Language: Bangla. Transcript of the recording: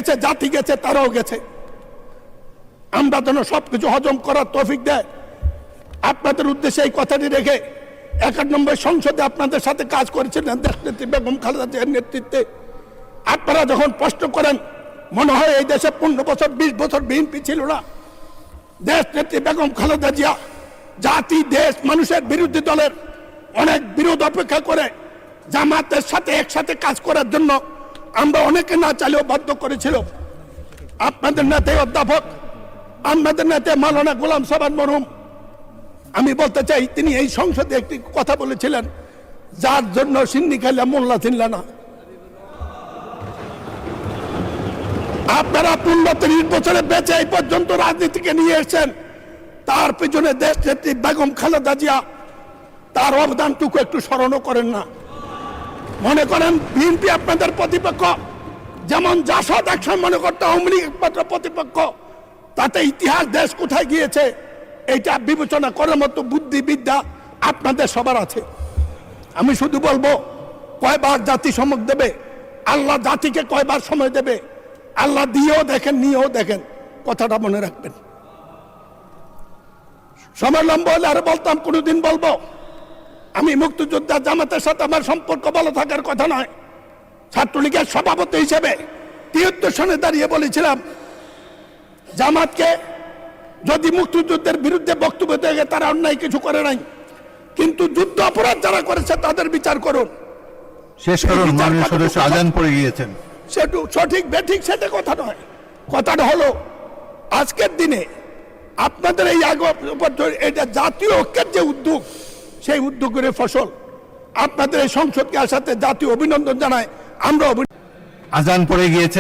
গেছে, জাতি গেছে, তারাও গেছে। আমরা যেন সবকিছু হজম করার তৌফিক দেয়। আপনাদের উদ্দেশ্যে এই কথাটি রেখে 91 সংসদে আপনাদের সাথে কাজ করেছিলেন দেশনেত্রী বেগম খালেদা জিয়ার নেতৃত্বে। আপনারা যখন প্রশ্ন করেন, মনে হয় এই দেশে 15 বছর 20 বছর বিএনপি ছিল না। দেশনেত্রী বেগম খালেদা জিয়া জাতি, দেশ, মানুষের বিরোধী দলের অনেক বিরোধ অপেক্ষা করে জামাতের সাথে একসাথে কাজ করার জন্য আমরা অনেকে না চাইলেও বাধ্য করেছিল। আপনাদের নেতা অধ্যাপক, আপনাদের নেতা মাওলানা গোলাম সাবান মরহুম, আমি বলতে চাই, তিনি এই সংসদে একটি কথা বলেছিলেন, যার জন্য সিন্নি খাইলা মোল্লা চিনলা না। আপনারা 15-30 বছরে বেঁচে এই পর্যন্ত রাজনীতিকে নিয়ে এসেছেন, তার পেছনে দেশ নেত্রী বেগম খালেদা জিয়া তার অবদানটুকু একটু স্মরণও করেন না। মনে করেন বিএনপি আপনাদের প্রতিপক্ষ, যেমন জাসদ একসময় মনে করতে আওয়ামী লীগ একমাত্র প্রতিপক্ষ, তাতে ইতিহাস দেশ কোথায় গিয়েছে এইটা বিবেচনা করার মতো বুদ্ধিবিদ্যা আপনাদের সবার আছে। আমি শুধু বলবো, কয়বার জাতি সমক দেবে, আল্লাহ জাতিকে কয়বার সময় দেবে, আল্লাহ দিয়েও দেখেন, নিয়েও দেখেন, কথাটা মনে রাখবেন। সময় লম্বা হলে আরো বলতাম, কোনোদিন বলবো। আমি মুক্তিযোদ্ধা, জামাতের সাথে আমার সম্পর্ক ভালো থাকার কথা নয়। ছাত্রলীগের সভাপতি হিসেবে 73 সনে দাঁড়িয়ে বলেছিলাম, জামাতকে যদি মুক্তিযুদ্ধের বিরুদ্ধে বক্তব্য দেয়, তারা অন্যায় কিছু করে নাই, কিন্তু যুদ্ধ অপরাধ যারা করেছে তাদের বিচার করুন। শেষ করুন, মাননীয় সদস্য, আজান পড়ে গিয়েছেন। সেটু সঠিক বেঠিক সেটা কথা নয়। কথাটা হলো, আজকের দিনে আপনাদের এই এটা জাতীয় ঐক্যের যে উদ্যোগ, সেই উদ্যোগের ফসল। আপনাদের এই সংসদকে আসাতে জাতীয় অভিনন্দন জানায় আমরা। আজান পড়ে গিয়েছে।